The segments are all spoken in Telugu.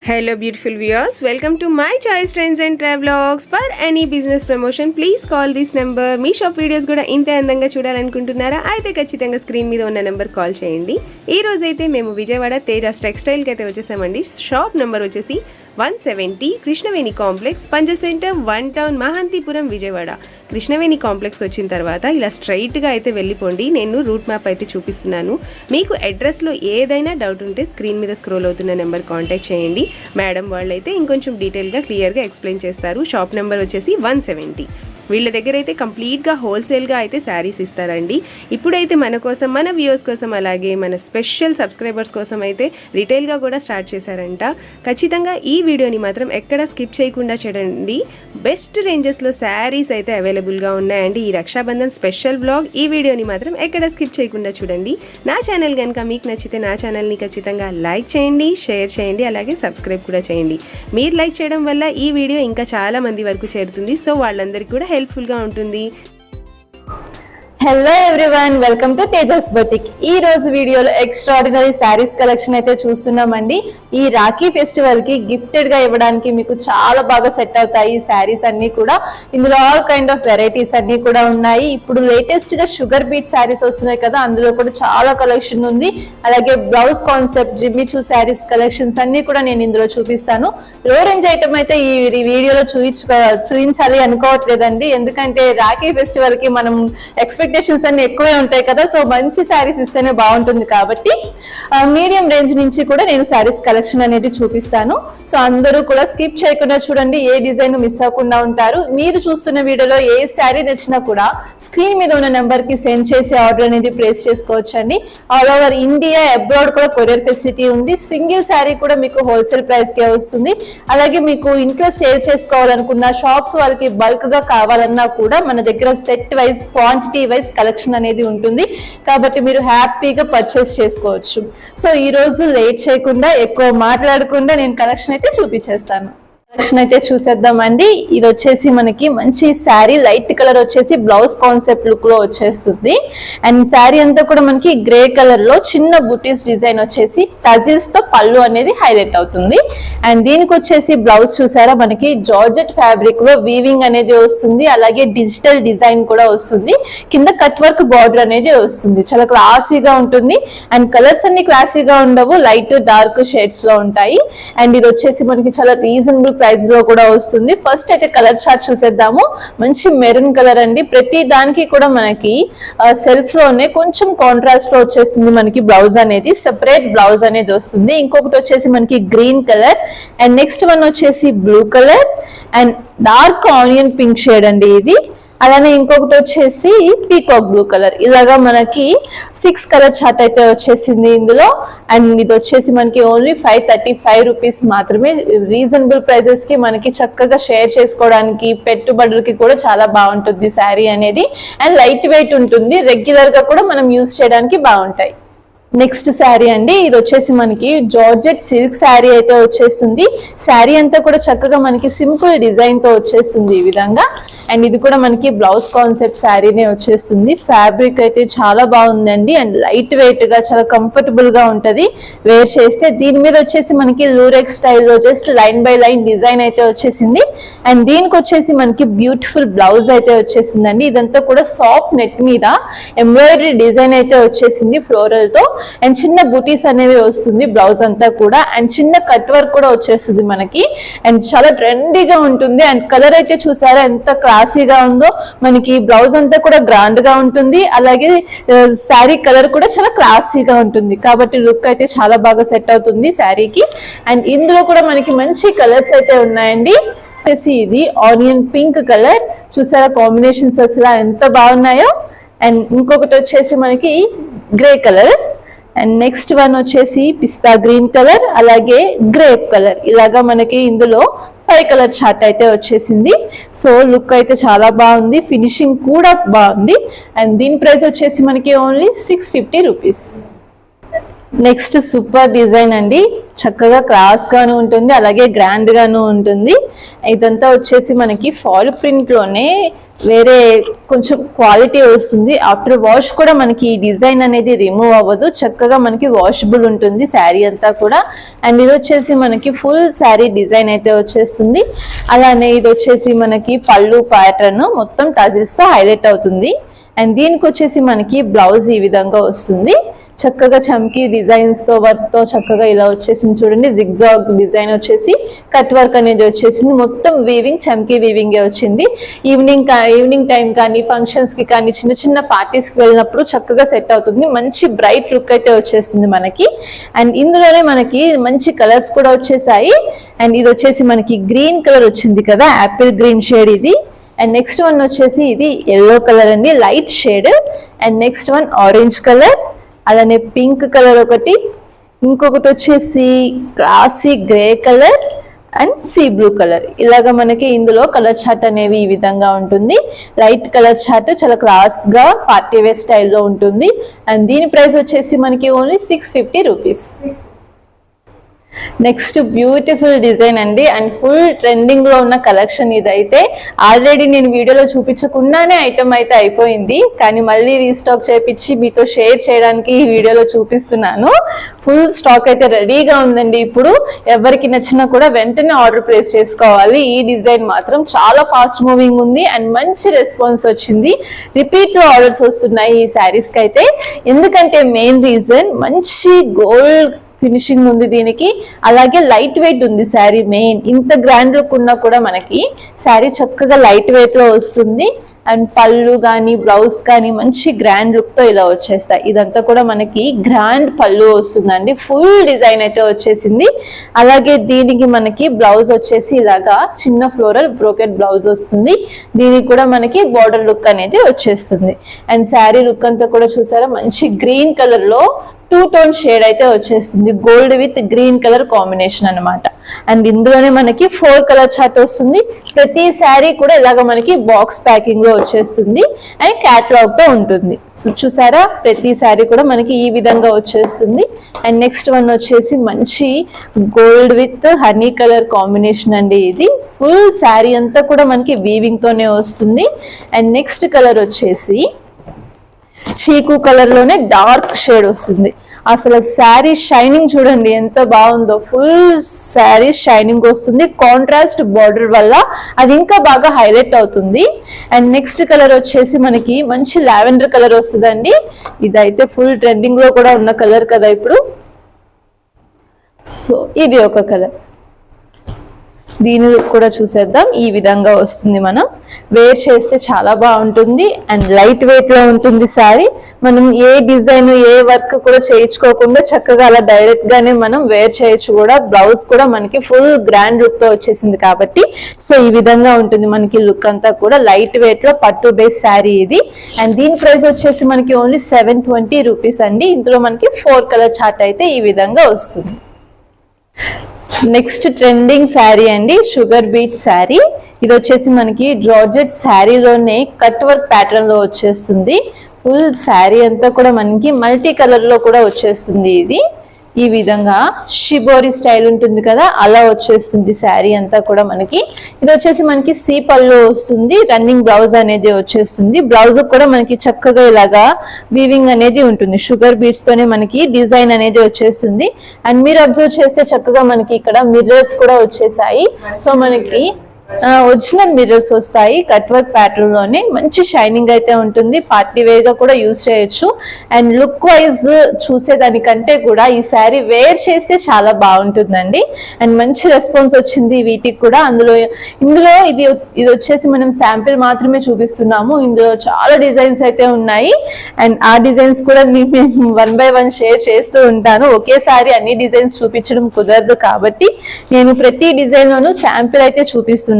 Hello beautiful viewers, welcome to my choice trends and travelogs. For any business promotion please call this number. Me shop videos కూడా ఇంతే అందంగా చూడాలనుకుంటున్నారా? అయితే ఖచ్చితంగా స్క్రీన్ మీద ఉన్న నెంబర్ కాల్ చేయండి. ఈ రోజు అయితే మేము విజయవాడ తేజాస్ టెక్స్టైల్ కి అయితే వచ్చేసామండి. షాప్ నెంబర్ వచ్చేసి 170 Krishnaveni complex Panja center 1 town Mahanthipuram Vijayawada. Krishnaveni complex వచ్చిన తర్వాత ఇలా స్ట్రైట్గా అయితే వెళ్ళిపోండి. నేను రూట్ మ్యాప్ అయితే చూపిస్తున్నాను. మీకు అడ్రస్లో ఏదైనా డౌట్ ఉంటే స్క్రీన్ మీద స్క్రోల్ అవుతున్న నెంబర్ కాంటాక్ట్ చేయండి. మేడం వాళ్ళైతే ఇంకొంచెం డీటెయిల్గా క్లియర్గా ఎక్స్ప్లెయిన్ చేస్తారు. షాప్ నెంబర్ వచ్చేసి 170. వీళ్ళ దగ్గర అయితే కంప్లీట్గా హోల్సేల్గా అయితే శారీస్ ఇస్తారండి. ఇప్పుడైతే మన కోసం, మన వ్యూవర్స్ కోసం, అలాగే మన స్పెషల్ సబ్స్క్రైబర్స్ కోసం అయితే రిటైల్గా కూడా స్టార్ట్ చేశారంట. ఖచ్చితంగా ఈ వీడియోని మాత్రం ఎక్కడ స్కిప్ చేయకుండా చూడండి. బెస్ట్ రేంజెస్లో శారీస్ అయితే అవైలబుల్గా ఉన్నాయండి. ఈ రక్షాబంధన్ స్పెషల్ బ్లాగ్, ఈ వీడియోని మాత్రం ఎక్కడ స్కిప్ చేయకుండా చూడండి. నా ఛానల్ కనుక మీకు నచ్చితే నా ఛానల్ని ఖచ్చితంగా లైక్ చేయండి, షేర్ చేయండి, అలాగే సబ్స్క్రైబ్ కూడా చేయండి. మీరు లైక్ చేయడం వల్ల ఈ వీడియో ఇంకా చాలా మంది వరకు చేరుతుంది. సో వాళ్ళందరికీ కూడా హెల్ప్ఫుల్ గా ఉంటుంది. Hello everyone, welcome to Tejas boutique. ఈ రోజు వీడియోలో ఎక్స్ట్రాడినరీ శారీస్ కలెక్షన్ అయితే చూస్తున్నామండి. ఈ రాఖీ ఫెస్టివల్ కి గిఫ్టెడ్ గా ఇవ్వడానికి మీకు చాలా బాగా సెట్ అవుతాయి ఈ శారీస్ అన్ని కూడా. ఇందులో ఆల్ కైండ్ ఆఫ్ వెరైటీస్ అన్ని కూడా ఉన్నాయి. ఇప్పుడు లేటెస్ట్ గా షుగర్ బీట్ శారీస్ వస్తున్నాయి కదా, అందులో కూడా చాలా కలెక్షన్ ఉంది. అలాగే blouse concept Jimmy Choo saris collections అన్ని కూడా నేను ఇందులో చూపిస్తాను. లో రేంజ్ ఐటమ్ అయితే ఈ వీడియోలో చూపించాలి అనుకోవట్లేదండి, ఎందుకంటే రాఖీ ఫెస్టివల్ కి మనం ఎక్స్పెక్టేషన్స్ అన్ని ఎక్కువే ఉంటాయి కదా. సో మంచి శారీస్ ఇస్తేనే బాగుంటుంది కాబట్టి మీడియం రేంజ్ నుంచి కూడా నేను శారీస్ కలెక్షన్ అనేది చూపిస్తాను. సో అందరూ కూడా స్కిప్ చేయకుండా చూడండి, ఏ డిజైన్ మిస్ అవ్వకుండా ఉంటారు. మీరు చూస్తున్న వీడియోలో ఏ శారీ నచ్చినా కూడా స్క్రీన్ మీద ఉన్న నెంబర్ కి సెండ్ చేసి ఆర్డర్ అనేది ప్లేస్ చేసుకోవచ్చండి. ఆల్ ఓవర్ ఇండియా, అబ్రాడ్ కూడా కొరియర్ ఫెసిలిటీ ఉంది. సింగిల్ శారీ కూడా మీకు హోల్సేల్ ప్రైస్ కే వస్తుంది. అలాగే మీకు ఇంట్లో సేల్ చేసుకోవాలనుకున్న, షాప్స్ వాళ్ళకి బల్క్ గా కావాలన్నా కూడా మన దగ్గర set wise, quantity wise collection అనేది ఉంటుంది. కాబట్టి మీరు హ్యాపీగా పర్చేస్ చేసుకోవచ్చు. సో ఈ రోజు లేట్ చేయకుండా, ఎక్కువ మాట్లాడకుండా నేను కలెక్షన్ అయితే చూపించేస్తాను. కలెక్షన్ అయితే చూసేద్దామండి. ఇది వచ్చేసి మనకి మంచి శారీ, లైట్ కలర్ వచ్చేసి బ్లౌజ్ కాన్సెప్ట్ లుక్ లో వచ్చేస్తుంది. అండ్ శారీ అంతా కూడా మనకి గ్రే కలర్ లో చిన్న బుటీస్ డిజైన్ వచ్చేసి టజిల్స్ తో పళ్ళు అనేది హైలైట్ అవుతుంది. అండ్ దీనికి వచ్చేసి బ్లౌజ్ చూసారా, మనకి జార్జెట్ ఫ్యాబ్రిక్ లో వీవింగ్ అనేది వస్తుంది. అలాగే డిజిటల్ డిజైన్ కూడా వస్తుంది. కింద కట్ వర్క్ బార్డర్ అనేది వస్తుంది. చాలా క్లాసీగా ఉంటుంది. అండ్ కలర్స్ అన్ని క్లాసీగా ఉండవు, లైట్ డార్క్ షేడ్స్ లో ఉంటాయి. అండ్ ఇది వచ్చేసి మనకి చాలా రీజనబుల్ ప్రైస్ లో కూడా వస్తుంది. ఫస్ట్ అయితే కలర్ చార్ట్ చూసేద్దాము. మంచి మెరూన్ కలర్ అండి. ప్రతి దానికి కూడా మనకి సెల్ఫ్ లోనే కొంచెం కాంట్రాస్ట్ లో వచ్చేస్తుంది. మనకి బ్లౌజ్ అనేది సెపరేట్ బ్లౌజ్ అనేది వస్తుంది. ఇంకొకటి వచ్చేసి మనకి green colour, and next one వచ్చేసి blue colour, and dark onion pink shade అండి ఇది. అలానే ఇంకొకటి వచ్చేసి పీకాక్ బ్లూ కలర్. ఇలాగా మనకి 6 కలర్ చార్ట్ అయితే వచ్చేసింది ఇందులో. అండ్ ఇది వచ్చేసి మనకి ఓన్లీ 535 రూపీస్ మాత్రమే. రీజనబుల్ ప్రైజెస్ కి మనకి చక్కగా షేర్ చేసుకోవడానికి, పెట్టుబడులకి కూడా చాలా బాగుంటుంది శారీ అనేది. అండ్ లైట్ వెయిట్ ఉంటుంది, రెగ్యులర్ గా కూడా మనం యూజ్ చేయడానికి బాగుంటాయి. నెక్స్ట్ శారీ అండి, ఇది వచ్చేసి మనకి జార్జెట్ సిల్క్ శారీ అయితే వచ్చేస్తుంది. శారీ అంతా కూడా చక్కగా మనకి సింపుల్ డిజైన్ తో వచ్చేస్తుంది ఈ విధంగా. అండ్ ఇది కూడా మనకి బ్లౌజ్ కాన్సెప్ట్ శారీనే వచ్చేస్తుంది. ఫ్యాబ్రిక్ అయితే చాలా బాగుందండి. అండ్ లైట్ వెయిట్ గా చాలా కంఫర్టబుల్ గా ఉంటది వేర్ చేస్తే. దీని మీద వచ్చేసి మనకి లూరెక్స్ స్టైల్లో just line by line design అయితే వచ్చేసింది. అండ్ దీనికి వచ్చేసి మనకి బ్యూటిఫుల్ బ్లౌజ్ అయితే వచ్చేసిందండి. ఇదంతా కూడా సాఫ్ట్ నెట్ మీద ఎంబ్రాయిడరీ డిజైన్ అయితే వచ్చేసింది ఫ్లోరల్ తో. అండ్ చిన్న బూటీస్ అనేవి వస్తుంది బ్లౌజ్ అంతా కూడా. అండ్ చిన్న కట్ వర్క్ కూడా వచ్చేస్తుంది మనకి. అండ్ చాలా ట్రెండీగా ఉంటుంది. అండ్ కలర్ అయితే చూసారా ఎంత క్లాసీగా ఉందో. మనకి బ్లౌజ్ అంతా కూడా గ్రాండ్ గా ఉంటుంది. అలాగే శారీ కలర్ కూడా చాలా క్లాసీగా ఉంటుంది. కాబట్టి లుక్ అయితే చాలా బాగా సెట్ అవుతుంది శారీకి. అండ్ ఇందులో కూడా మనకి మంచి కలర్స్ అయితే ఉన్నాయండి. ఇది ఆనియన్ పింక్ కలర్ చూసారా, కాంబినేషన్స్ అసలు ఎంత బాగున్నాయో. అండ్ ఇంకొకటి వచ్చేసి మనకి grey colour, and next one వచ్చేసి పిస్తా గ్రీన్ కలర్, అలాగే గ్రేప్ కలర్. ఇలాగా మనకి ఇందులో 5 కలర్ చార్ట్ అయితే వచ్చేసింది. సో లుక్ అయితే చాలా బాగుంది, ఫినిషింగ్ కూడా బాగుంది. అండ్ దీని ప్రైస్ వచ్చేసి మనకి only 650 rupees. Next super design అండి, చక్కగా క్లాస్ గాను ఉంటుంది, అలాగే గ్రాండ్ గాను ఉంటుంది. ఇదంతా వచ్చేసి మనకి ఫాల్ ప్రింట్ లోనే వేరే కొంచెం క్వాలిటీ వస్తుంది. ఆఫ్టర్ వాష్ కూడా మనకి ఈ డిజైన్ అనేది రిమూవ్ అవ్వదు, చక్కగా మనకి వాషబుల్ ఉంటుంది శారీ అంతా కూడా. అండ్ ఇది వచ్చేసి మనకి ఫుల్ శారీ డిజైన్ అయితే వచ్చేస్తుంది. అలానే ఇది వచ్చేసి మనకి పళ్ళు ప్యాటర్న్ మొత్తం టజిల్స్ తో హైలైట్ అవుతుంది. అండ్ దీనికి వచ్చేసి మనకి బ్లౌజ్ ఈ విధంగా వస్తుంది, చక్కగా చమ్కీ డిజైన్స్ తో వర్క్ తో చక్కగా ఇలా వచ్చేసింది చూడండి. జిగ్జాగ్ డిజైన్ వచ్చేసి కట్ వర్క్ అనేది వచ్చేసింది, మొత్తం వీవింగ్ చమ్కీ వీవింగ్ వచ్చింది. ఈవినింగ్ టైం కానీ ఫంక్షన్స్ కి కానీ చిన్న చిన్న పార్టీస్ కి వెళ్ళినప్పుడు చక్కగా సెట్ అవుతుంది. మంచి బ్రైట్ లుక్ అయితే వచ్చేస్తుంది మనకి. అండ్ ఇందులోనే మనకి మంచి కలర్స్ కూడా వచ్చేసాయి. అండ్ ఇది వచ్చేసి మనకి గ్రీన్ కలర్ వచ్చింది కదా, యాపిల్ గ్రీన్ షేడ్ ఇది. అండ్ నెక్స్ట్ వన్ వచ్చేసి ఇది ఎల్లో కలర్ అండి, light shade. And next one orange colour, అలానే పింక్ కలర్ ఒకటి, ఇంకొకటి వచ్చేసి classy grey colour and sea blue colour. ఇలాగా మనకి ఇందులో కలర్ చార్ట్ అనేవి ఈ విధంగా ఉంటుంది. లైట్ కలర్ చార్ట్ చాలా క్లాస్ గా పార్టీ వేర్ స్టైల్లో ఉంటుంది. అండ్ దీని ప్రైస్ వచ్చేసి మనకి only 650 rupees. Next beautiful design అండి, అండ్ ఫుల్ ట్రెండింగ్ లో ఉన్న కలెక్షన్ ఇదైతే. ఆల్రెడీ నేను వీడియోలో చూపించకుండానే ఐటమ్ అయితే అయిపోయింది, కానీ మళ్ళీ రీస్టాక్ చేపించి మీతో షేర్ చేయడానికి ఈ వీడియోలో చూపిస్తున్నాను. ఫుల్ స్టాక్ అయితే రెడీగా ఉందండి. ఇప్పుడు ఎవరికి నచ్చినా కూడా వెంటనే ఆర్డర్ ప్లేస్ చేసుకోవాలి. ఈ డిజైన్ మాత్రం చాలా ఫాస్ట్ మూవింగ్ ఉంది అండ్ మంచి రెస్పాన్స్ వచ్చింది. రిపీట్ లో ఆర్డర్స్ వస్తున్నాయి ఈ శారీస్ కి అయితే. ఎందుకంటే మెయిన్ రీజన్ మంచి గోల్డ్ ఫినిషింగ్ ఉంది దీనికి, అలాగే లైట్ వెయిట్ ఉంది శారీ. మెయిన్ ఇంత గ్రాండ్ లుక్ ఉన్నా కూడా మనకి శారీ చక్కగా లైట్ వెయిట్ లో వస్తుంది. అండ్ పళ్ళు కానీ బ్లౌజ్ కానీ మంచి గ్రాండ్ లుక్ తో ఇలా వచ్చేస్తాయి. ఇదంతా కూడా మనకి గ్రాండ్ పళ్ళు వస్తుందండి, ఫుల్ డిజైన్ అయితే వచ్చేసింది. అలాగే దీనికి మనకి బ్లౌజ్ వచ్చేసి ఇలాగా చిన్న ఫ్లోరల్ బ్రోకెట్ బ్లౌజ్ వస్తుంది. దీనికి కూడా మనకి బార్డర్ లుక్ అనేది వచ్చేస్తుంది. అండ్ శారీ లుక్ అంతా కూడా చూసారా, మంచి గ్రీన్ కలర్ లో 2 టోన్ షేడ్ అయితే వచ్చేస్తుంది, gold with green colour combination అన్నమాట. అండ్ ఇందులోనే మనకి 4 కలర్ చార్ట్ వస్తుంది. ప్రతి శారీ కూడా ఇలాగ మనకి బాక్స్ ప్యాకింగ్ లో వచ్చేస్తుంది అండ్ క్యాటలాగ్ తో ఉంటుంది. సో చూసారా, ప్రతి శారీ కూడా మనకి ఈ విధంగా వచ్చేస్తుంది. అండ్ నెక్స్ట్ వన్ వచ్చేసి మంచి gold with honey colour combination అండి. ఇది ఫుల్ శారీ అంతా కూడా మనకి వీవింగ్ తోనే వస్తుంది. అండ్ నెక్స్ట్ కలర్ వచ్చేసి చీకు కలర్ లోనే డార్క్ షేడ్ వస్తుంది. అసలు శారీ షైనింగ్ చూడండి ఎంత బాగుందో, ఫుల్ శారీ షైనింగ్ వస్తుంది. కాంట్రాస్ట్ బార్డర్ వల్ల అది ఇంకా బాగా హైలైట్ అవుతుంది. అండ్ నెక్స్ట్ కలర్ వచ్చేసి మనకి మంచి లావెండర్ కలర్ వస్తుందండి. ఇదైతే ఫుల్ ట్రెండింగ్ లో కూడా ఉన్న కలర్ కదా ఇప్పుడు. సో ఇది ఒక కలర్, దీని కూడా చూసేద్దాం. ఈ విధంగా వస్తుంది, మనం వేర్ చేస్తే చాలా బాగుంటుంది అండ్ లైట్ వెయిట్ లో ఉంటుంది శారీ. మనం ఏ డిజైన్ ఏ వర్క్ కూడా చేయించుకోకుండా చక్కగా అలా డైరెక్ట్ గానే మనం వేర్ చేయొచ్చు కూడా. బ్లౌజ్ కూడా మనకి ఫుల్ గ్రాండ్ లుక్ తో వచ్చేసింది కాబట్టి సో ఈ విధంగా ఉంటుంది మనకి లుక్ అంతా కూడా. లైట్ వెయిట్ లో పట్టు బేస్ శారీ ఇది. అండ్ దీని ప్రైస్ వచ్చేసి మనకి ఓన్లీ 720 రూపీస్ అండి. ఇందులో మనకి 4 కలర్ చార్ట్ అయితే ఈ విధంగా వస్తుంది. నెక్స్ట్ ట్రెండింగ్ శారీ అండి, షుగర్ బీట్ శారీ. ఇది వచ్చేసి మనకి జార్జెట్ శారీలోనే కట్ వర్క్ ప్యాటర్న్ లో వచ్చేస్తుంది. ఫుల్ శారీ అంతా కూడా మనకి మల్టీ కలర్ లో కూడా వచ్చేస్తుంది. ఇది ఈ విధంగా షిబోరి స్టైల్ ఉంటుంది కదా, అలా వచ్చేస్తుంది శారీ అంతా కూడా మనకి. ఇది వచ్చేసి మనకి సీ పళ్ళు వస్తుంది, రన్నింగ్ బ్లౌజ్ అనేది వచ్చేస్తుంది. బ్లౌజ్ కూడా మనకి చక్కగా ఇలాగా వీవింగ్ అనేది ఉంటుంది. షుగర్ బీట్స్ తోనే మనకి డిజైన్ అనేది వచ్చేస్తుంది. అండ్ మీరు అబ్జర్వ్ చేస్తే చక్కగా మనకి ఇక్కడ మిర్రర్స్ కూడా వచ్చేసాయి. సో మనకి ఒరిజినల్ మిర్రర్స్ వస్తాయి కట్ వర్క్ ప్యాటర్న్ లోనే. మంచి షైనింగ్ అయితే ఉంటుంది, పార్టీ వేర్ గా కూడా యూజ్ చేయొచ్చు. అండ్ లుక్ వైజ్ చూసేదానికంటే కూడా ఈ శారీ వేర్ చేస్తే చాలా బాగుంటుందండి. అండ్ మంచి రెస్పాన్స్ వచ్చింది వీటికి కూడా. ఇందులో ఇది వచ్చేసి మనం శాంపిల్ మాత్రమే చూపిస్తున్నాము. ఇందులో చాలా డిజైన్స్ అయితే ఉన్నాయి. అండ్ ఆ డిజైన్స్ కూడా నేను 1 by 1 షేర్ చేస్తూ ఉంటాను. ఒకేసారి అన్ని డిజైన్స్ చూపించడం కుదరదు కాబట్టి నేను ప్రతి డిజైన్ లోనూ శాంపిల్ అయితే చూపిస్తున్నాను.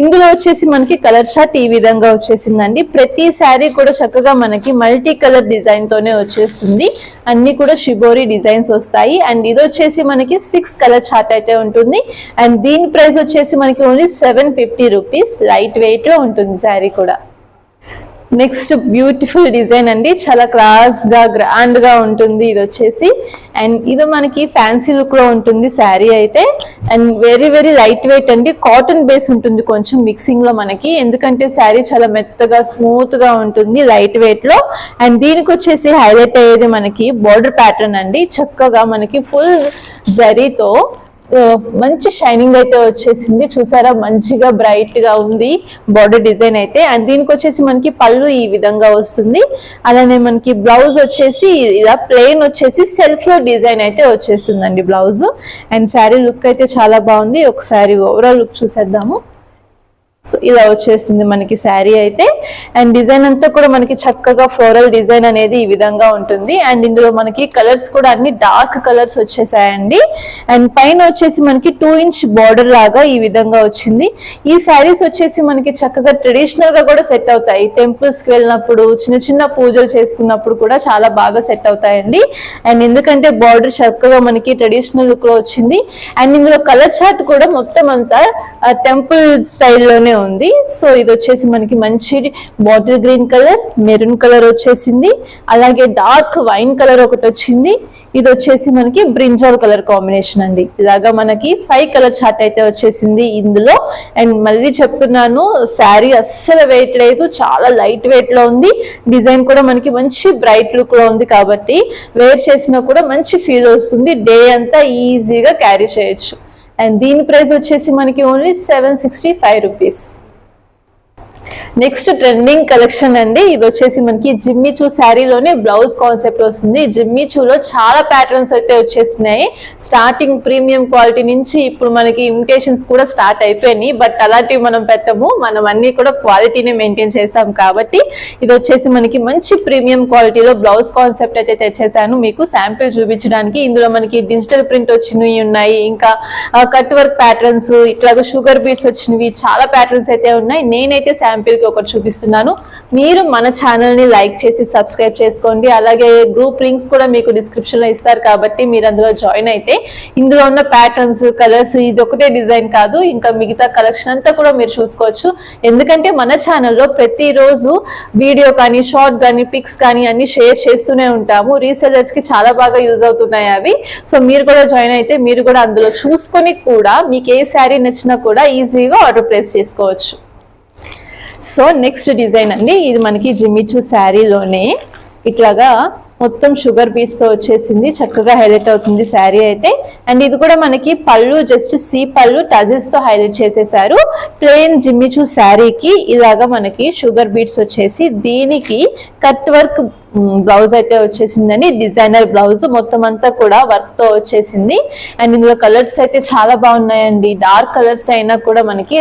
ఇందులో వచ్చేసి మనకి కలర్ చార్ట్ ఈ విధంగా వచ్చేసిందండి. ప్రతి శారీ కూడా చక్కగా మనకి మల్టీ కలర్ డిజైన్ తోనే వచ్చేస్తుంది. అన్ని కూడా షిబోరి డిజైన్స్ వస్తాయి. అండ్ ఇది వచ్చేసి మనకి 6 కలర్ చార్ట్ అయితే ఉంటుంది. అండ్ దీని ప్రైస్ వచ్చేసి మనకి ఓన్లీ 750 రూపీస్. లైట్ వెయిట్ లో ఉంటుంది శారీ కూడా. నెక్స్ట్ బ్యూటిఫుల్ డిజైన్ అండి, చాలా క్లాస్ గా గ్రాండ్ గా ఉంటుంది ఇది వచ్చేసి. అండ్ ఇది మనకి ఫ్యాన్సీ లుక్ లో ఉంటుంది శారీ అయితే. And very very light weight అండి, కాటన్ బేస్ ఉంటుంది కొంచెం మిక్సింగ్ లో మనకి, ఎందుకంటే శారీ చాలా మెత్తగా స్మూత్ గా ఉంటుంది లైట్ వెయిట్ లో. అండ్ దీనికి వచ్చేసి హైలైట్ అయ్యేది మనకి బోర్డర్ ప్యాటర్న్ అండి, చక్కగా మనకి ఫుల్ జరీతో మంచి షైనింగ్ అయితే వచ్చేసింది. చూసారా మంచిగా బ్రైట్ గా ఉంది బార్డర్ డిజైన్ అయితే. అండ్ దీనికి వచ్చేసి మనకి పళ్ళు ఈ విధంగా వస్తుంది. అలానే మనకి బ్లౌజ్ వచ్చేసి ఇలా ప్లెయిన్ వచ్చేసి సెల్ఫ్ లో డిజైన్ అయితే వచ్చేస్తుందండి బ్లౌజ్. అండ్ శారీ లుక్ అయితే చాలా బాగుంది. ఒకసారి ఓవరాల్ లుక్ చూసేద్దాము. సో ఇలా వచ్చేస్తుంది మనకి శారీ అయితే. అండ్ డిజైన్ అంతా కూడా మనకి చక్కగా ఫ్లోరల్ డిజైన్ అనేది ఈ విధంగా ఉంటుంది. అండ్ ఇందులో మనకి కలర్స్ కూడా అన్ని డార్క్ కలర్స్ వచ్చేసాయండి. అండ్ పైన వచ్చేసి మనకి 2 ఇంచ్ బార్డర్ లాగా ఈ విధంగా వచ్చింది. ఈ శారీస్ వచ్చేసి మనకి చక్కగా ట్రెడిషనల్ గా కూడా సెట్ అవుతాయి. టెంపుల్స్ కి వెళ్ళినప్పుడు, చిన్న చిన్న పూజలు చేసుకున్నప్పుడు కూడా చాలా బాగా సెట్ అవుతాయండి. అండ్ ఎందుకంటే బార్డర్ చక్కగా మనకి ట్రెడిషనల్ లుక్ లో వచ్చింది. అండ్ ఇందులో కలర్ చార్ట్ కూడా మొత్తం అంతా టెంపుల్ స్టైల్లోనే ఉంది. సో ఇది వచ్చేసి మనకి మంచి bottle green colour, maroon colour వచ్చేసింది. అలాగే డార్క్ వైన్ కలర్ ఒకటి వచ్చింది. ఇది వచ్చేసి మనకి బ్రింజాల్ కలర్ కాంబినేషన్ అండి. ఇలాగా మనకి 5 కలర్ చార్ట్ అయితే వచ్చేసింది ఇందులో. అండ్ మళ్ళీ చెప్తున్నాను, శారీ అస్సలు వెయిట్ లేదు, చాలా లైట్ వెయిట్ లో ఉంది. డిజైన్ కూడా మనకి మంచి బ్రైట్ లుక్ లో ఉంది కాబట్టి వేర్ చేసినా కూడా మంచి ఫీల్ వస్తుంది. డే అంతా ఈజీగా క్యారీ చేయొచ్చు. అండ్ దీని ప్రైస్ వచ్చేసి మనకి only 765 rupees. Next trending collection అండి, ఇది వచ్చేసి మనకి జిమ్మిచూ శారీలోనే బ్లౌజ్ కాన్సెప్ట్ వస్తుంది. జిమ్మిచూలో చాలా ప్యాటర్న్స్ అయితే వచ్చేస్తున్నాయి. స్టార్టింగ్ ప్రీమియం క్వాలిటీ నుంచి ఇప్పుడు మనకి ఇమిటేషన్స్ కూడా స్టార్ట్ అయిపోయినాయి. బట్ అలాంటివి మనం పెట్టము, మనం అన్ని కూడా క్వాలిటీనే మెయింటైన్ చేస్తాం కాబట్టి ఇది వచ్చేసి మనకి మంచి ప్రీమియం క్వాలిటీలో బ్లౌజ్ కాన్సెప్ట్ అయితే తెచ్చేసాను మీకు శాంపిల్ చూపించడానికి. ఇందులో మనకి డిజిటల్ ప్రింట్ వచ్చినవి ఉన్నాయి, ఇంకా కట్ వర్క్ ప్యాటర్న్స్, ఇట్లాగా షుగర్ బీట్స్ వచ్చినవి, చాలా ప్యాటర్న్స్ అయితే ఉన్నాయి. నేనైతే శాంపిల్ కి ఒకటి చూపిస్తున్నాను. మీరు మన ఛానల్ ని లైక్ చేసి సబ్స్క్రైబ్ చేసుకోండి. అలాగే గ్రూప్ లింక్స్ కూడా మీకు డిస్క్రిప్షన్ లో ఇస్తారు కాబట్టి మీరు అందులో జాయిన్ అయితే ఇందులో ఉన్న ప్యాటర్న్స్, కలర్స్, ఇది ఒకటే డిజైన్ కాదు, ఇంకా మిగతా కలెక్షన్ అంతా కూడా మీరు చూసుకోవచ్చు. ఎందుకంటే మన ఛానల్లో ప్రతిరోజు వీడియో కానీ, షార్ట్ కానీ, పిక్స్ కానీ అన్ని షేర్ చేస్తూనే ఉంటాము. రీసెలర్స్ కి చాలా బాగా యూజ్ అవుతున్నాయి అవి. సో మీరు కూడా జాయిన్ అయితే మీరు కూడా అందులో చూసుకొని కూడా మీకు ఏ శారీ నచ్చినా కూడా ఈజీగా ఆర్డర్ ప్లేస్ చేసుకోవచ్చు. సో నెక్స్ట్ డిజైన్ అండి, ఇది మనకి జిమ్మిచూ శారీలోనే ఇట్లాగా మొత్తం షుగర్ బీట్స్ తో వచ్చేసింది. చక్కగా హైలైట్ అవుతుంది శారీ అయితే. అండ్ ఇది కూడా మనకి పళ్ళు జస్ట్ సి పళ్ళు టజిల్స్ తో హైలైట్ చేసేసారు. ప్లెయిన్ జిమ్మిచూ శారీకి ఇలాగా మనకి షుగర్ బీట్స్ వచ్చేసి దీనికి కట్ వర్క్ బ్లౌజ్ అయితే వచ్చేసిందండి. డిజైనర్ బ్లౌజ్ మొత్తం అంతా కూడా వర్క్ తో వచ్చేసింది. అండ్ ఇందులో కలర్స్ అయితే చాలా బాగున్నాయండి. డార్క్ కలర్స్ అయినా కూడా మనకి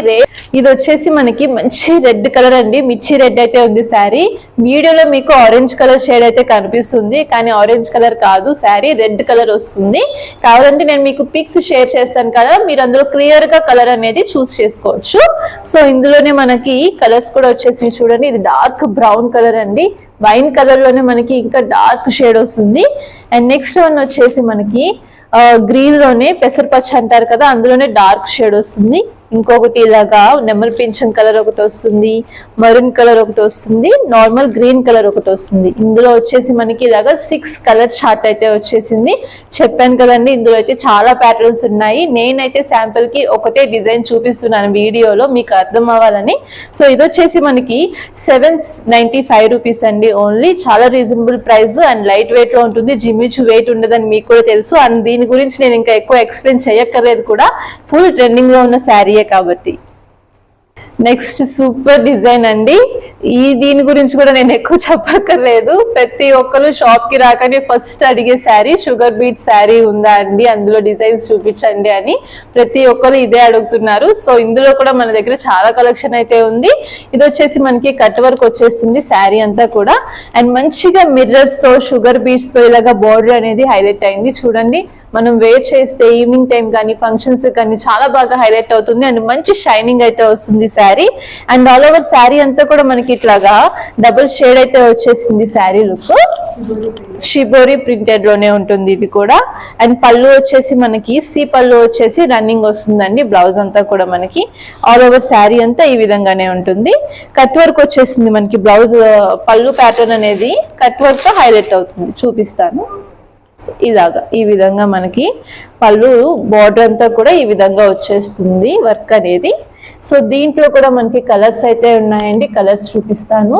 ఇది వచ్చేసి మనకి మంచి రెడ్ కలర్ అండి, మిర్చి రెడ్ అయితే ఉంది శారీ. వీడియోలో మీకు ఆరెంజ్ కలర్ షేడ్ అయితే కనిపిస్తుంది, కానీ ఆరెంజ్ కలర్ కాదు, శారీ రెడ్ కలర్ వస్తుంది. కావాలంటే నేను మీకు పిక్స్ షేర్ చేస్తాను కదా, మీరు అందులో క్లియర్ గా కలర్ అనేది చూస్ చేసుకోవచ్చు. సో ఇందులోనే మనకి కలర్స్ కూడా వచ్చేసి చూడండి, ఇది డార్క్ బ్రౌన్ కలర్ అండి, వైన్ కలర్ లోనే మనకి ఇంకా డార్క్ షేడ్ వస్తుంది. అండ్ నెక్స్ట్ వన్ వచ్చేసి మనకి గ్రీన్ లోనే పెసరపచ్చ అంటారు కదా, అందులోనే డార్క్ షేడ్ వస్తుంది. ఇంకొకటి ఇలాగా నెమల్ పింఛన్ కలర్ ఒకటి వస్తుంది, మరూన్ కలర్ ఒకటి వస్తుంది, నార్మల్ గ్రీన్ కలర్ ఒకటి వస్తుంది. ఇందులో వచ్చేసి మనకి ఇలాగా 6 కలర్ చార్ట్ అయితే వచ్చేసింది. చెప్పాను కదండి, ఇందులో అయితే చాలా ప్యాటర్న్స్ ఉన్నాయి. నేనైతే శాంపుల్ కి ఒకటే డిజైన్ చూపిస్తున్నాను వీడియోలో మీకు అర్థం అవ్వాలని. సో ఇది వచ్చేసి మనకి 795 రూపీస్ అండి ఓన్లీ. చాలా reasonable price and light weight లో ఉంటుంది. జిమ్మిచూ వెయిట్ ఉండదని మీకు కూడా తెలుసు. అండ్ దీని గురించి నేను ఇంకా ఎక్కువ ఎక్స్ప్లెయిన్ చేయక్కర్లేదు కూడా, ఫుల్ ట్రెండింగ్ లో ఉన్న శారీ కాబట్టి. నెక్స్ట్ సూపర్ డిజైన్ అండి, దీని గురించి కూడా నేను ఎక్కువ చెప్పక్కర్లేదు. ప్రతి ఒక్కరు షాప్ కి రాగానే ఫస్ట్ అడిగే శారీ షుగర్ బీట్ శారీ ఉందా అండి, అందులో డిజైన్స్ చూపించండి అని ప్రతి ఒక్కరు ఇదే అడుగుతున్నారు. సో ఇందులో కూడా మన దగ్గర చాలా కలెక్షన్ అయితే ఉంది. ఇది వచ్చేసి మనకి కట్ వర్క్ వచ్చేస్తుంది శారీ అంతా కూడా. అండ్ మంచిగా మిర్రర్స్ తో షుగర్ బీట్స్ తో ఇలాగా బోర్డర్ అనేది హైలైట్ అయింది చూడండి. మనం వేర్ చేస్తే ఈవినింగ్ టైం కానీ ఫంక్షన్స్ కానీ చాలా బాగా హైలైట్ అవుతుంది అండ్ మంచి షైనింగ్ అయితే వస్తుంది sari. And all over sari అంతా కూడా మనకి ఇట్లాగా డబుల్ షేడ్ అయితే వచ్చేసింది శారీ లుక్. షిబోరి ప్రింటెడ్ లోనే ఉంటుంది ఇది కూడా. అండ్ పళ్ళు వచ్చేసి మనకి సి పళ్ళు వచ్చేసి రన్నింగ్ వస్తుందండి. బ్లౌజ్ అంతా కూడా మనకి ఆల్ ఓవర్ శారీ అంతా ఈ విధంగానే ఉంటుంది. కట్ వర్క్ వచ్చేసింది మనకి. బ్లౌజ్ పళ్ళు ప్యాటర్న్ అనేది కట్ వర్క్ తో హైలైట్ అవుతుంది. చూపిస్తాను. సో ఇలాగా ఈ విధంగా మనకి పళ్ళు బార్డర్ అంతా కూడా ఈ విధంగా వచ్చేస్తుంది వర్క్ అనేది. సో దీంట్లో కూడా మనకి కలర్స్ అయితే ఉన్నాయండి. కలర్స్ చూపిస్తాను.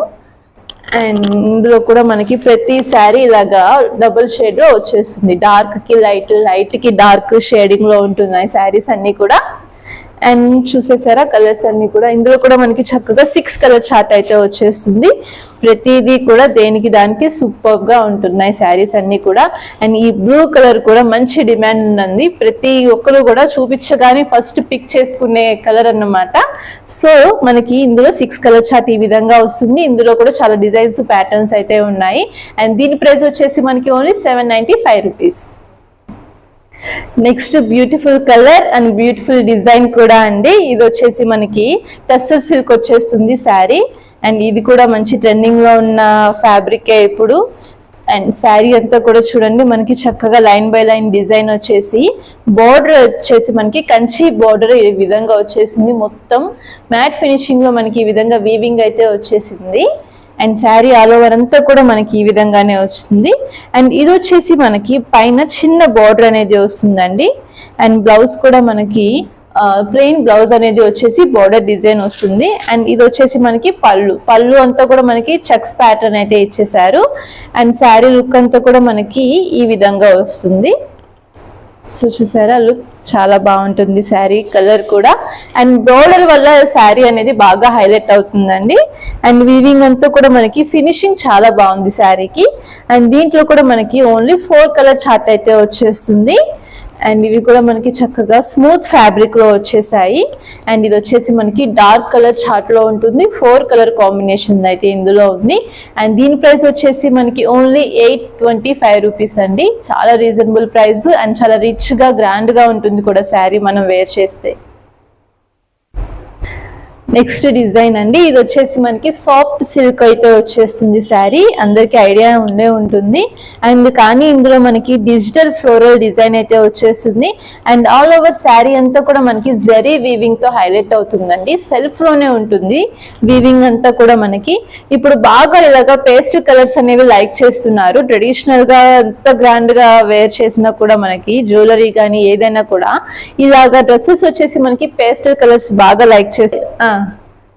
అండ్ ఇందులో కూడా మనకి ప్రతి శారీ ఇలాగా డబుల్ షేడ్ లో వచ్చేస్తుంది. డార్క్ కి లైట్, లైట్ కి డార్క్ షేడింగ్ లో ఉంటున్నాయి శారీస్ అన్ని కూడా. అండ్ చూసేసారా కలర్స్ అన్ని కూడా. ఇందులో కూడా మనకి చక్కగా 6 కలర్ చార్ట్ అయితే వచ్చేస్తుంది. ప్రతిదీ కూడా దేనికి దానికి సూపర్ గా ఉంటున్నాయి శారీస్ అన్ని కూడా. అండ్ ఈ బ్లూ కలర్ కూడా మంచి డిమాండ్ ఉంది. ప్రతి ఒక్కరు కూడా చూపించగానే ఫస్ట్ పిక్ చేసుకునే కలర్ అన్నమాట. సో మనకి ఇందులో 6 కలర్ చార్ట్ ఈ విధంగా వస్తుంది. ఇందులో కూడా చాలా డిజైన్స్ ప్యాటర్న్స్ అయితే ఉన్నాయి. అండ్ దీని ప్రైస్ వచ్చేసి మనకి only 795 rupees. Next beautiful colour and beautiful design కూడా అండి. ఇది వచ్చేసి మనకి టస్సర్ సిల్క్ వచ్చేస్తుంది శారీ. అండ్ ఇది కూడా మంచి ట్రెండింగ్ లో ఉన్న ఫ్యాబ్రిక్ ఇప్పుడు. అండ్ శారీ అంతా కూడా చూడండి మనకి చక్కగా లైన్ బై లైన్ డిజైన్ వచ్చేసి, బోర్డర్ వచ్చేసి మనకి కంచి బోర్డర్ ఈ విధంగా వచ్చేసింది. మొత్తం మ్యాట్ ఫినిషింగ్ లో మనకి ఈ విధంగా వీవింగ్ అయితే వచ్చేసింది. అండ్ శారీ ఆల్ ఓవర్ అంతా కూడా మనకి ఈ విధంగానే వస్తుంది. అండ్ ఇది వచ్చేసి మనకి పైన చిన్న బార్డర్ అనేది వస్తుందండి. అండ్ బ్లౌజ్ కూడా మనకి ప్లెయిన్ బ్లౌజ్ అనేది వచ్చేసి బార్డర్ డిజైన్ వస్తుంది. అండ్ ఇది వచ్చేసి మనకి పళ్ళు అంతా కూడా మనకి చెక్స్ ప్యాటర్న్ అయితే ఇచ్చేసారు. అండ్ శారీ లుక్ అంతా కూడా మనకి ఈ విధంగా వస్తుంది. సో చూసారా లుక్ చాలా బాగుంటుంది శారీ కలర్ కూడా. అండ్ బోర్డర్ వల్ల శారీ అనేది బాగా హైలైట్ అవుతుందండి. అండ్ వీవింగ్ అంతా కూడా మనకి ఫినిషింగ్ చాలా బాగుంది శారీకి. అండ్ దీంట్లో కూడా మనకి ఓన్లీ 4 కలర్ చార్ట్ అయితే వచ్చేస్తుంది. అండ్ ఇవి కూడా మనకి చక్కగా స్మూత్ ఫ్యాబ్రిక్ లో వచ్చేసాయి. అండ్ ఇది వచ్చేసి మనకి డార్క్ కలర్ చార్ట్ లో ఉంటుంది. 4 కలర్ కాంబినేషన్ అయితే ఇందులో ఉంది. అండ్ దీని ప్రైస్ వచ్చేసి మనకి ఓన్లీ 825 రూపీస్ అండి. చాలా రీజనబుల్ ప్రైస్ అండ్ చాలా రిచ్ గా గ్రాండ్ గా ఉంటుంది కూడా శారీ మనం వేర్ చేస్తే. నెక్స్ట్ డిజైన్ అండి. ఇది వచ్చేసి మనకి సాఫ్ట్ సిల్క్ అయితే వచ్చేస్తుంది శారీ. అందరికి ఐడియా ఉండే ఉంటుంది. అండ్ కానీ ఇందులో మనకి డిజిటల్ ఫ్లోరల్ డిజైన్ అయితే వచ్చేస్తుంది. అండ్ ఆల్ ఓవర్ శారీ అంతా కూడా మనకి జరీ వీవింగ్ తో హైలైట్ అవుతుందండి. సెల్ఫ్ లోనే ఉంటుంది వీవింగ్ అంతా కూడా మనకి. ఇప్పుడు బాగా ఇలాగా పేస్ట్ కలర్స్ అనేవి లైక్ చేస్తున్నారు. ట్రెడిషనల్ గా ఎంత గ్రాండ్ గా వేర్ చేసినా కూడా మనకి జ్యువెలరీ కానీ ఏదైనా కూడా ఇలాగా డ్రెస్సెస్ వచ్చేసి మనకి పేస్టల్ కలర్స్ బాగా లైక్ చేసి.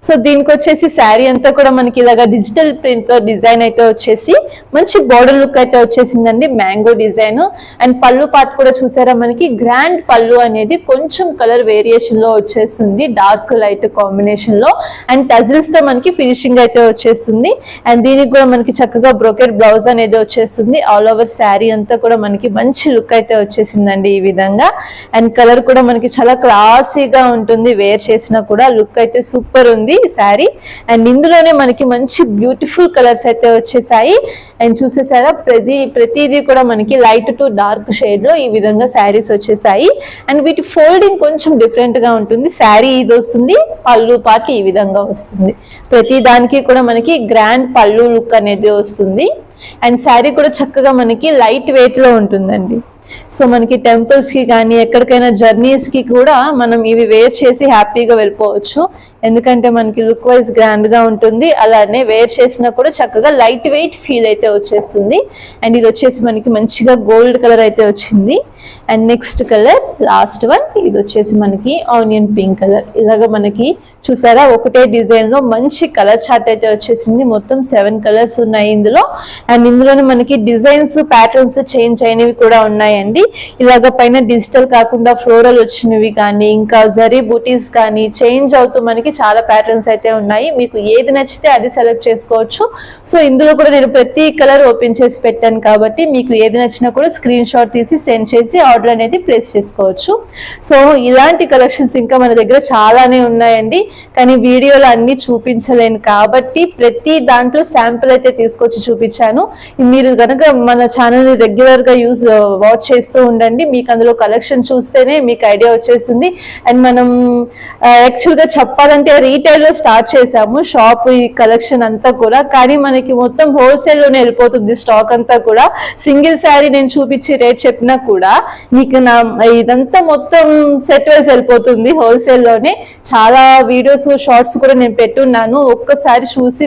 సో దీనికి వచ్చేసి శారీ అంతా కూడా మనకి ఇలాగా డిజిటల్ ప్రింట్ తో డిజైన్ అయితే వచ్చేసి మంచి బోర్డర్ లుక్ అయితే వచ్చేసిందండి. Mango design. అండ్ పళ్ళు పార్ట్ కూడా చూసారా మనకి గ్రాండ్ పళ్ళు అనేది కొంచెం కలర్ వేరియేషన్ లో వచ్చేస్తుంది. డార్క్ లైట్ కాంబినేషన్ లో. అండ్ టజిల్స్ తో మనకి ఫినిషింగ్ అయితే వచ్చేస్తుంది. అండ్ దీనికి కూడా మనకి చక్కగా బ్రోకెట్ బ్లౌజ్ అనేది వచ్చేస్తుంది. ఆల్ ఓవర్ శారీ అంతా కూడా మనకి మంచి లుక్ అయితే వచ్చేసిందండి ఈ విధంగా. అండ్ కలర్ కూడా మనకి చాలా క్లాసీగా ఉంటుంది. వేర్ చేసినా కూడా లుక్ అయితే సూపర్ ఉంది శారీ. అండ్ ఇందులోనే మనకి మంచి బ్యూటిఫుల్ కలర్స్ అయితే వచ్చేసాయి. అండ్ చూసేసారా ప్రతిదీ కూడా మనకి లైట్ టు డార్క్ షేడ్ లో ఈ విధంగా శారీస్ వచ్చేసాయి. అండ్ వీటి ఫోల్డింగ్ కొంచెం డిఫరెంట్ గా ఉంటుంది. శారీ ఇది వస్తుంది, పళ్ళు పార్ట్ ఈ విధంగా వస్తుంది. ప్రతి దానికి కూడా మనకి గ్రాండ్ పళ్ళు లుక్ అనేది వస్తుంది. అండ్ శారీ కూడా చక్కగా మనకి లైట్ వెయిట్ లో ఉంటుందండి. సో మనకి టెంపుల్స్ కి కానీ ఎక్కడికైనా జర్నీస్ కి కూడా మనం ఇవి వేర్ చేసి హ్యాపీగా వెళ్ళిపోవచ్చు. ఎందుకంటే మనకి లుక్ వైజ్ గ్రాండ్ గా ఉంటుంది. అలానే వేర్ చేసినా కూడా చక్కగా లైట్ వెయిట్ ఫీల్ అయితే వచ్చేస్తుంది. అండ్ ఇది వచ్చేసి మనకి మంచిగా గోల్డ్ కలర్ అయితే వచ్చింది. And next colour last one, ఇది వచ్చేసి మనకి ఆనియన్ పింక్ కలర్. ఇలాగ మనకి చూసారా ఒకటే డిజైన్ లో మంచి కలర్ చార్ట్ అయితే వచ్చేసింది. మొత్తం 7 కలర్స్ ఉన్నాయి ఇందులో. అండ్ ఇందులోనే మనకి డిజైన్స్ ప్యాటర్న్స్ చేంజ్ అయినవి కూడా ఉన్నాయండి. ఇలాగ పైన డిజిటల్ కాకుండా ఫ్లోరల్ వచ్చినవి కానీ ఇంకా జరీ బూటీస్ కానీ చేంజ్ అవుతూ మనకి చాలా ప్యాటర్న్స్ అయితే ఉన్నాయి. మీకు ఏది నచ్చితే అది సెలెక్ట్ చేసుకోవచ్చు. సో ఇందులో కూడా నేను ప్రతి కలర్ ఓపెన్ చేసి పెట్టాను కాబట్టి మీకు ఏది నచ్చినా కూడా స్క్రీన్ షాట్ తీసి సెండ్ చేసి ఆర్డర్ అనేది ప్లేస్ చేసుకోవచ్చు. సో ఇలాంటి కలెక్షన్స్ ఇంకా మన దగ్గర చాలానే ఉన్నాయండి. కానీ వీడియోలో అన్ని చూపించలేను కాబట్టి ప్రతి దాంట్లో శాంపుల్ అయితే తీసుకొచ్చి చూపించాను. మీరు కనుక మన ఛానల్ ని రెగ్యులర్ గా వాచ్ చేస్తూ ఉండండి. మీకు అందులో కలెక్షన్ చూస్తేనే మీకు ఐడియా వచ్చేస్తుంది. అండ్ మనం యాక్చువల్గా చెప్పాలంటే రీటైల్లో స్టార్ట్ చేసాము షాప్ ఈ కలెక్షన్ అంతా కూడా, కానీ మనకి మొత్తం హోల్సేల్లోనే వెళ్ళిపోతుంది స్టాక్ అంతా కూడా. సింగిల్ శారీ నేను చూపించి రేట్ చెప్పినా కూడా మీకు ఇదంతా మొత్తం సెట్ వైజ్ వెళ్ళిపోతుంది హోల్సేల్లోనే. చాలా వీడియోస్ షార్ట్స్ కూడా నేను పెట్టున్నాను, ఒక్కసారి చూసి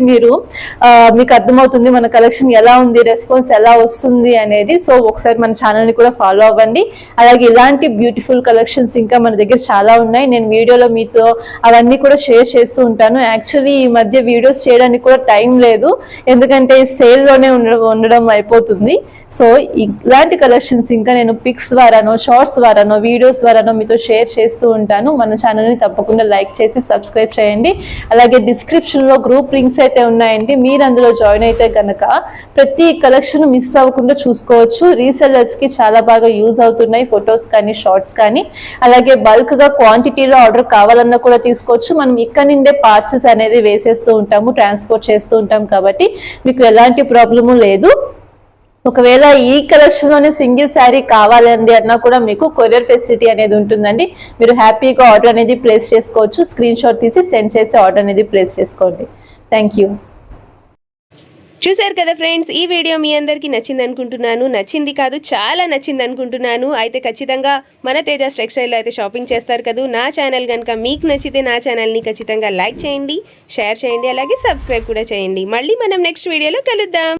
మీకు అర్థమవుతుంది మన కలెక్షన్ ఎలా ఉంది, రెస్పాన్స్ ఎలా వస్తుంది అనేది. సో ఒకసారి మన ఛానల్ని కూడా ఫాలో అవ్వండి. అలాగే ఇలాంటి బ్యూటిఫుల్ కలెక్షన్స్ ఇంకా మన దగ్గర చాలా ఉన్నాయి. నేను వీడియోలో మీతో అవన్నీ కూడా షేర్ చేస్తూ ఉంటాను. యాక్చువల్లీ ఈ మధ్య వీడియోస్ చేయడానికి కూడా టైం లేదు, ఎందుకంటే సేల్లోనే ఉండడం అయిపోతుంది. సో ఇలాంటి కలెక్షన్స్ ఇంకా నేను పిక్స్ ద్వారానో షార్ట్స్ ద్వారానో వీడియోస్ ద్వారానో మీతో షేర్ చేస్తూ ఉంటాను. మన ఛానల్ని తప్పకుండా లైక్ చేసి సబ్స్క్రైబ్ చేయండి. అలాగే డిస్క్రిప్షన్లో గ్రూప్ లింక్స్ అయితే ఉన్నాయండి, మీరు అందులో జాయిన్ అయితే కనుక ప్రతి కలెక్షన్ మిస్ అవ్వకుండా చూసుకోవచ్చు. రీసెల్లర్స్కి చాలా బాగా యూజ్ అవుతున్నాయి, ఫొటోస్ కానీ షార్ట్స్ కానీ. అలాగే బల్క్గా క్వాంటిటీలో ఆర్డర్ కావాలన్నా కూడా తీసుకోవచ్చు. మనం ఇక్కడ నుండే పార్సల్స్ అనేది వేసేస్తూ ఉంటాము, ట్రాన్స్పోర్ట్ చేస్తూ ఉంటాం, కాబట్టి మీకు ఎలాంటి ప్రాబ్లము లేదు. ఒకవేళ ఈ కలెక్షన్ లోనే సింగిల్ శారీ కావాలండి అన్నా కూడా మీకు కొరియర్ ఫెసిలిటీ అనేది ఉంటుందండి. మీరు హ్యాపీగా ఆర్డర్ అనేది ప్లేస్ చేసుకోవచ్చు. స్క్రీన్ షాట్ తీసి సెండ్ చేసి ఆర్డర్ అనేది ప్లేస్ చేసుకోండి. Thank you. చూశారు కదా ఫ్రెండ్స్, ఈ వీడియో మీ అందరికీ నచ్చింది అనుకుంటున్నాను. నచ్చింది కాదు, చాలా నచ్చింది అనుకుంటున్నాను. అయితే ఖచ్చితంగా మన తేజాస్ టెక్స్టైల్లో అయితే షాపింగ్ చేస్తారు కదా. నా ఛానల్ కనుక మీకు నచ్చితే నా ఛానల్ని ఖచ్చితంగా లైక్ చేయండి, షేర్ చేయండి, అలాగే సబ్స్క్రైబ్ కూడా చేయండి. మళ్ళీ మనం నెక్స్ట్ వీడియోలో కలుద్దాం.